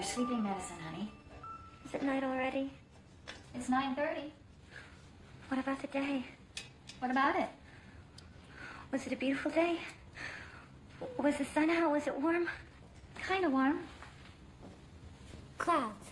your sleeping medicine, honey. Is it night already? It's 9:30. What about the day? What about it? Was it a beautiful day? Was the sun out? Was it warm? Kind of warm. Clouds.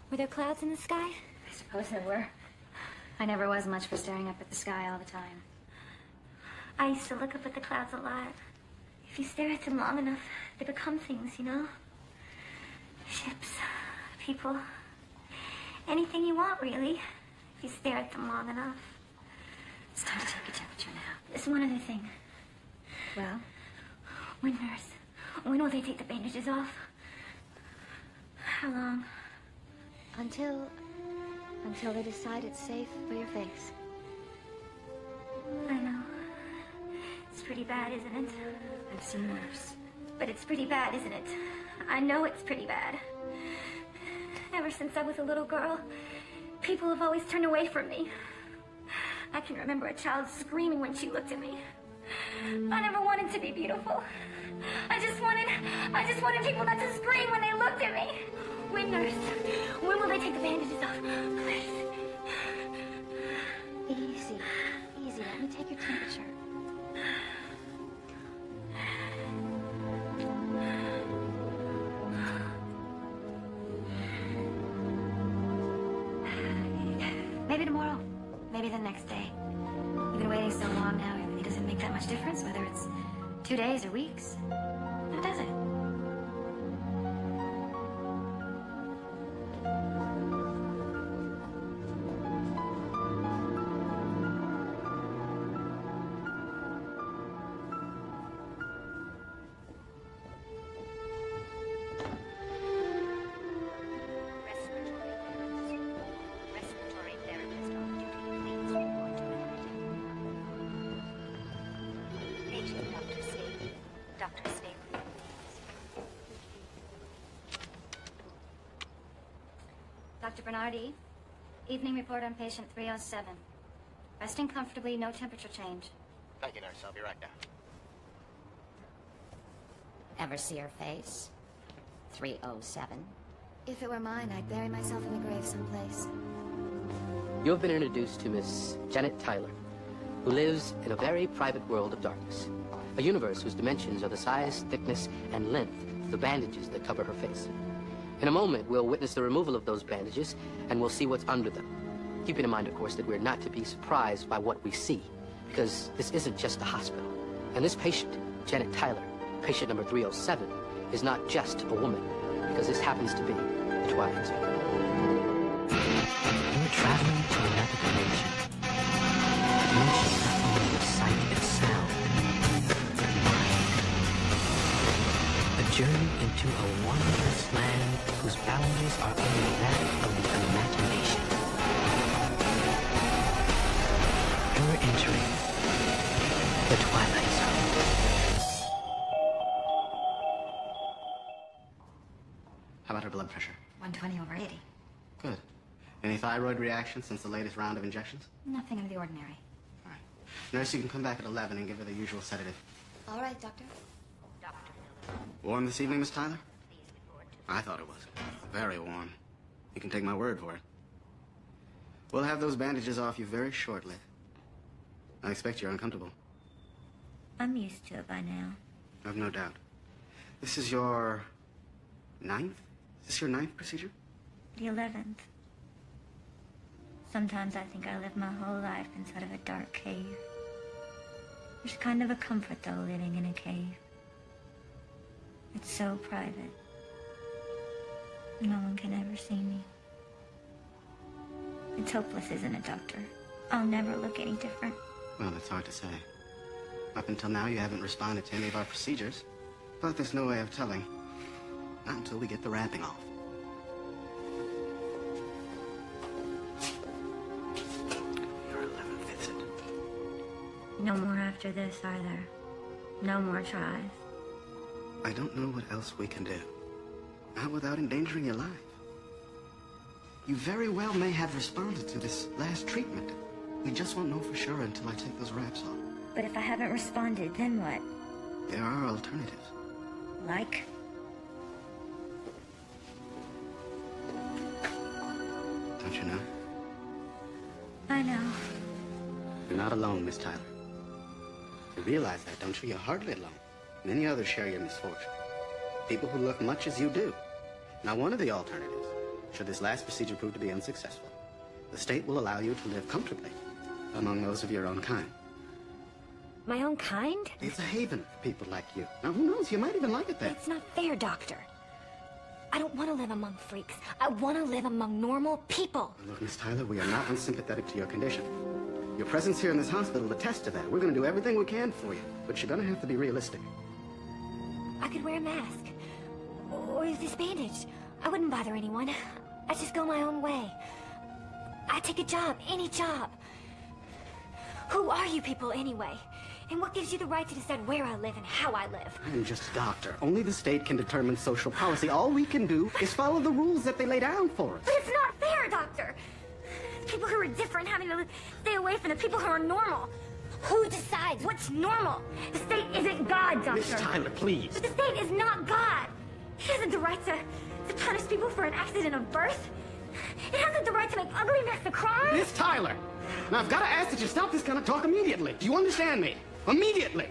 Were there clouds in the sky? I suppose there were. I never was much for staring up at the sky all the time. I used to look up at the clouds a lot. If you stare at them long enough, they become things, you know? Ships, people, anything you want, really, if you stare at them long enough. It's time to take your temperature now. There's one other thing. Well? When, nurse? When will they take the bandages off? How long? Until they decide it's safe for your face. I know. It's pretty bad, isn't it? I've seen worse. But it's pretty bad, isn't it? I know it's pretty bad. Ever since I was a little girl, people have always turned away from me. I can remember a child screaming when she looked at me. I never wanted to be beautiful. I just wanted people not to scream when they looked at me. When, nurse? When will they take the bandages off? Please. Easy. Easy. Let me take your temperature. Maybe tomorrow. Maybe the next day. You've been waiting so long now, it really doesn't make that much difference whether it's 2 days or weeks. How does it? Dr. Bernardi, evening report on patient 307. Resting comfortably, no temperature change. Thank you, nurse. I'll be right down. Ever see her face? 307. If it were mine, I'd bury myself in the grave someplace. You have been introduced to Miss Janet Tyler, who lives in a very private world of darkness. A universe whose dimensions are the size, thickness, and length of the bandages that cover her face. In a moment, we'll witness the removal of those bandages, and we'll see what's under them. Keeping in mind, of course, that we're not to be surprised by what we see, because this isn't just a hospital. And this patient, Janet Tyler, patient number 307, is not just a woman, because this happens to be the Twilight Zone. You're traveling to another dimension. A dimension not only of sight and sound, but mind. A journey into a wondrous land whose boundaries are only that of the imagination. You're entering the Twilight Zone. How about her blood pressure? 120/80. Good. Any thyroid reaction since the latest round of injections? Nothing out of the ordinary. All right. Nurse, you can come back at 11 and give her the usual sedative. All right, Doctor. Warm this evening, Miss Tyler? I thought it was. Very warm. You can take my word for it. We'll have those bandages off you very shortly. I expect you're uncomfortable. I'm used to it by now. I have no doubt. This is your 9th? Is this your 9th procedure? The 11th. Sometimes I think I live my whole life inside of a dark cave. There's kind of a comfort, though, living in a cave. It's so private. No one can ever see me. It's hopeless, isn't it, Doctor? I'll never look any different. Well, that's hard to say. Up until now, you haven't responded to any of our procedures. But there's no way of telling. Not until we get the wrapping off. Your 11th visit. No more after this, are there? No more tries. I don't know what else we can do. Not without endangering your life. You very well may have responded to this last treatment. We just won't know for sure until I take those wraps off. But if I haven't responded, then what? There are alternatives. Like? you know? I know. You're not alone, Miss Tyler. You realize that, don't you? You're hardly alone. Many others share your misfortune. People who look much as you do. Now, one of the alternatives, should this last procedure prove to be unsuccessful, the state will allow you to live comfortably among those of your own kind. My own kind? It's a haven for people like you. Now, who knows? You might even like it there. It's not fair, Doctor. I don't want to live among freaks. I want to live among normal people. Look, Miss Tyler, we are not unsympathetic to your condition. Your presence here in this hospital attests to that. We're going to do everything we can for you, but you're going to have to be realistic. I could wear a mask. Or use this bandage. I wouldn't bother anyone. I'd just go my own way. I'd take a job, any job. Who are you people anyway? And what gives you the right to decide where I live and how I live? I'm just a doctor. Only the state can determine social policy. All we can do is follow the rules that they lay down for us. But it's not fair, Doctor. People who are different having to stay away from the people who are normal. Who decides what's normal? The state isn't God, Doctor. Miss Tyler, please. But the state is not God. It hasn't the right to punish people for an accident of birth. It hasn't the right to make ugliness a crime. Miss Tyler! Now, I've got to ask that you stop this kind of talk immediately. Do you understand me? Immediately!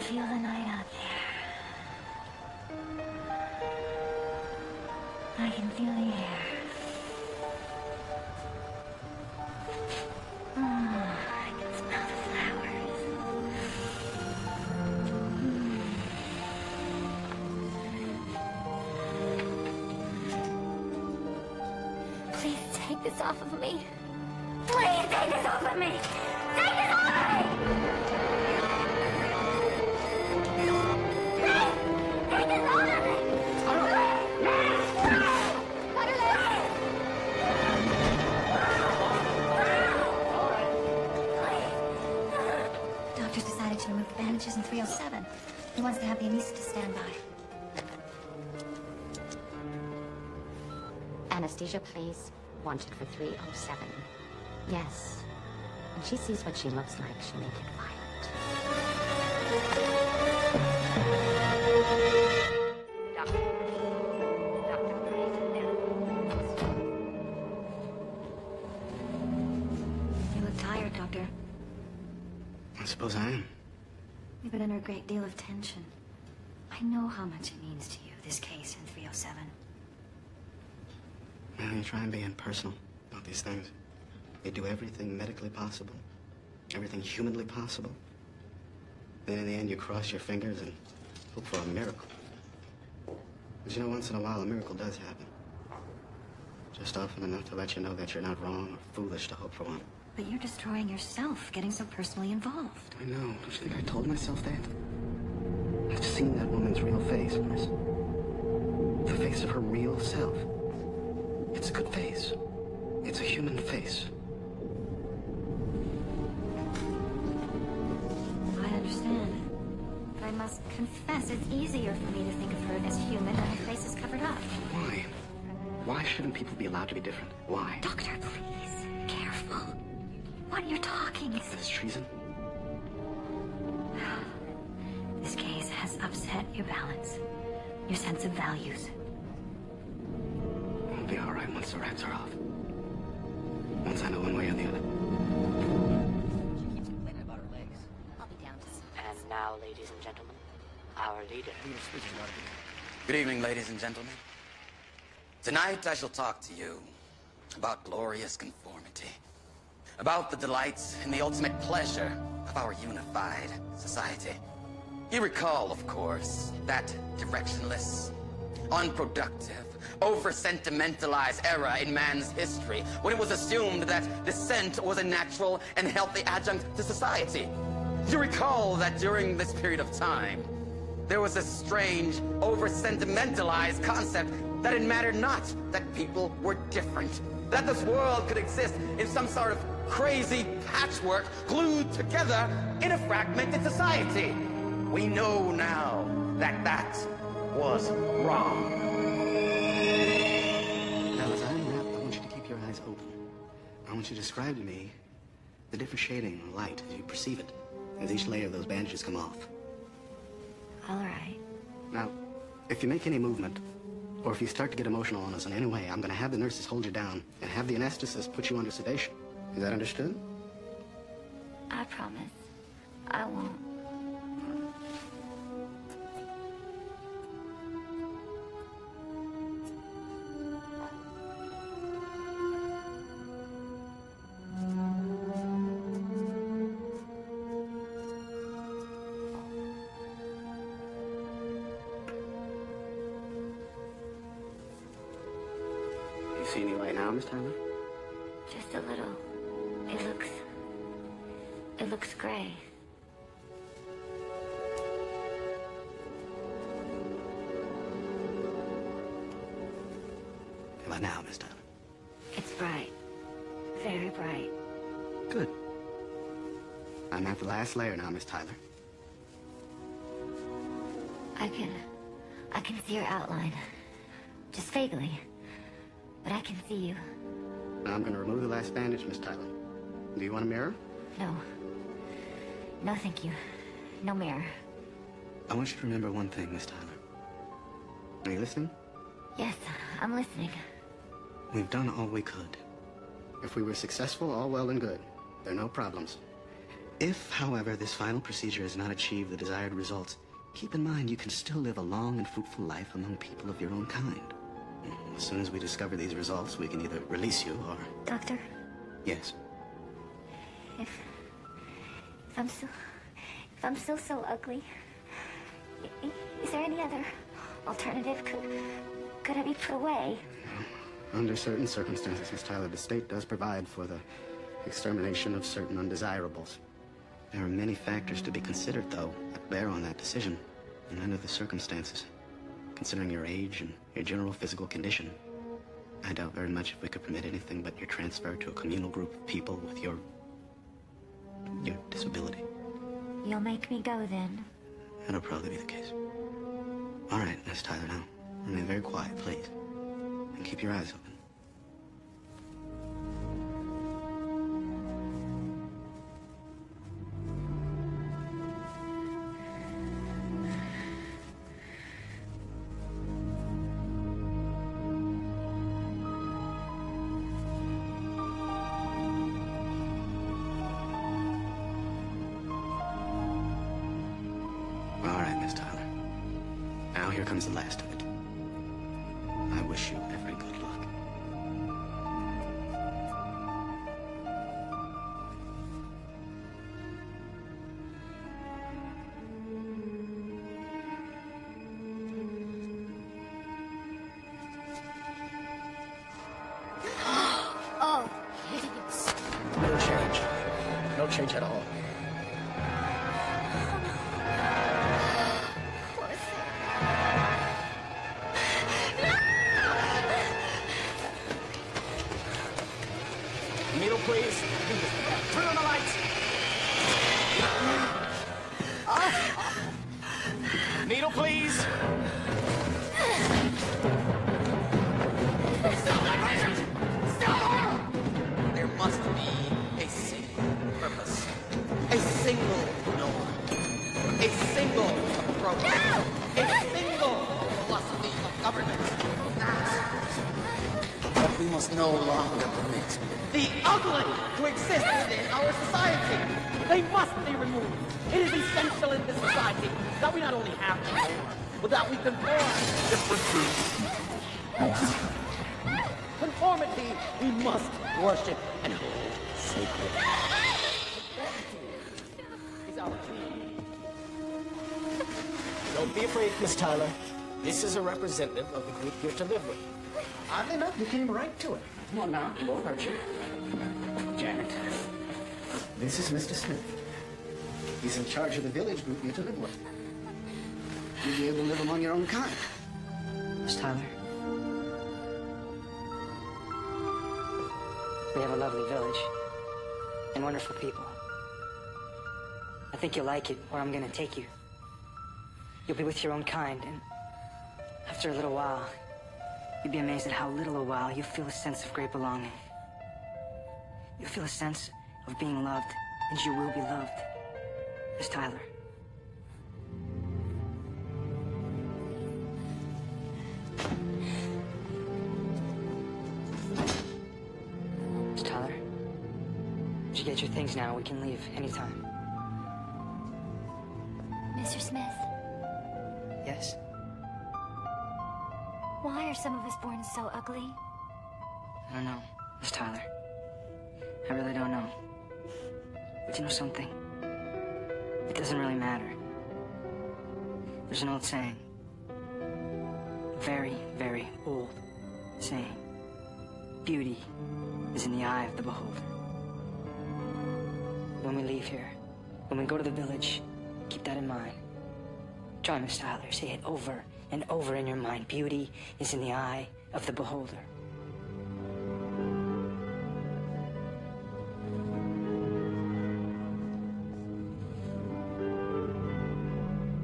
Feel the night out there. I can feel the air. I can smell the flowers. Please take this off of me. Please take this off of me. Take this off of me! Doctor's decided to remove the bandages in 307. He wants to have the anesthetist stand by. Anesthesia, please. Wanted for 307. Yes. When she sees what she looks like, she may get violent. Doctor, please. There. You look tired, Doctor. I suppose I am. You've been under a great deal of tension. I know how much it means to you, this case in 307. Well, you try and be impersonal about these things. You do everything medically possible, everything humanly possible. Then in the end, you cross your fingers and hope for a miracle. But you know, once in a while, a miracle does happen. Just often enough to let you know that you're not wrong or foolish to hope for one. But you're destroying yourself, getting so personally involved. I know. Don't you think I told myself that? I've seen that woman's real face, Miss. The face of her real self. It's a good face. It's a human face. I understand. But I must confess, it's easier for me to think of her as human when her face is covered up. Why? Why shouldn't people be allowed to be different? Why? Doctor, please. Careful. What you're talking is... This treason? This case has upset your balance. Your sense of values. I'll be all right once the wraps are off. Once I know one way or the other. She keeps complaining about her legs. I'll be down to see. And now, ladies and gentlemen, our leader. Good evening, ladies and gentlemen. Tonight I shall talk to you about glorious conformity, about the delights and the ultimate pleasure of our unified society. You recall, of course, that directionless, unproductive, over-sentimentalized era in man's history, when it was assumed that dissent was a natural and healthy adjunct to society. You recall that during this period of time, there was a strange, over-sentimentalized concept that it mattered not that people were different, that this world could exist in some sort of crazy patchwork glued together in a fragmented society. We know now that that was wrong. Now, as I unwrap, I want you to keep your eyes open. I want you to describe to me the different shading of light as you perceive it, as each layer of those bandages come off. All right. Now, if you make any movement, or if you start to get emotional on us in any way, I'm going to have the nurses hold you down and have the anesthetist put you under sedation. Is that understood? I promise. I won't. You see any light now, Miss Tyler? Just a little. It looks gray. How about now, Miss Tyler? It's bright. Very bright. Good. I'm at the last layer now, Miss Tyler. I can see your outline. Just vaguely. But I can see you. Now I'm going to remove the last bandage, Miss Tyler. Do you want a mirror? No. No, thank you. No mirror. I want you to remember one thing, Miss Tyler. Are you listening? Yes, I'm listening. We've done all we could. If we were successful, all well and good. There are no problems. If, however, this final procedure has not achieved the desired results, keep in mind you can still live a long and fruitful life among people of your own kind. As soon as we discover these results, we can either release you or... Doctor? Yes. If I'm still so ugly, is there any other alternative? Could I be put away? Under certain circumstances, Miss Tyler, the state does provide for the extermination of certain undesirables. There are many factors to be considered, though, that bear on that decision. And under the circumstances, considering your age and your general physical condition, I doubt very much if we could permit anything but your transfer to a communal group of people with your disability. You'll make me go then? That'll probably be the case. All right, Miss Tyler, now, remain very quiet, please. And keep your eyes open. Here comes the last of it. I wish you every good luck. Oh, hideous. No change. No change at all. Needle, please. Turn on the lights. Needle, please. There must be a single purpose, a single norm, a single approach, a single philosophy of government. That we must no longer permit the ugly to exist within our society. They must be removed. It is essential in this society that we not only have to norm, but that we conform differences. Conformity we must worship and hold sacred. Conformity is our key. Don't be afraid, Miss Tyler. This is a representative of the group you're to live with. Oddly enough, you came right to it. Come on now, it won't hurt you. Janet, this is Mr. Smith. He's in charge of the village group you're to live with. You'll be able to live among your own kind. Miss Tyler, we have a lovely village and wonderful people. I think you'll like it where I'm gonna take you. You'll be with your own kind, and after a little while, you'll be amazed at how little a while you feel a sense of great belonging. You'll feel a sense of being loved, and you will be loved. Miss Tyler. Miss Tyler, did you get your things now? We can leave anytime. Mr. Smith, Yes? why are some of us born so ugly? I don't know, Miss Tyler. I really don't know. But you know something? It doesn't really matter. There's an old saying. Very, very old saying. Beauty is in the eye of the beholder. When we leave here, when we go to the village, keep that in mind. Try, Miss Tyler, say it over and over in your mind. Beauty is in the eye of the beholder.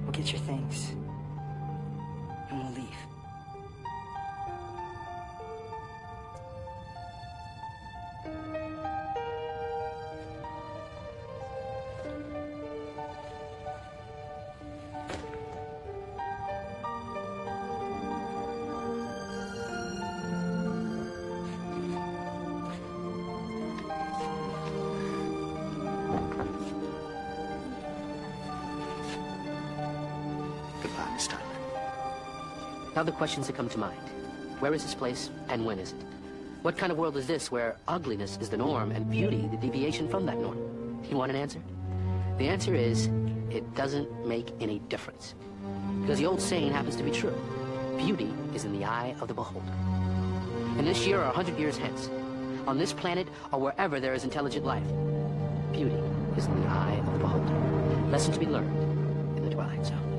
We'll get your things, and we'll leave. Goodbye, Miss Tyler. Now the questions that come to mind. Where is this place, and when is it? What kind of world is this where ugliness is the norm and beauty the deviation from that norm? You want an answer? The answer is, it doesn't make any difference. Because the old saying happens to be true. Beauty is in the eye of the beholder. And this year or 100 years hence, on this planet or wherever there is intelligent life, beauty is in the eye of the beholder. Lesson to be learned in the Twilight Zone.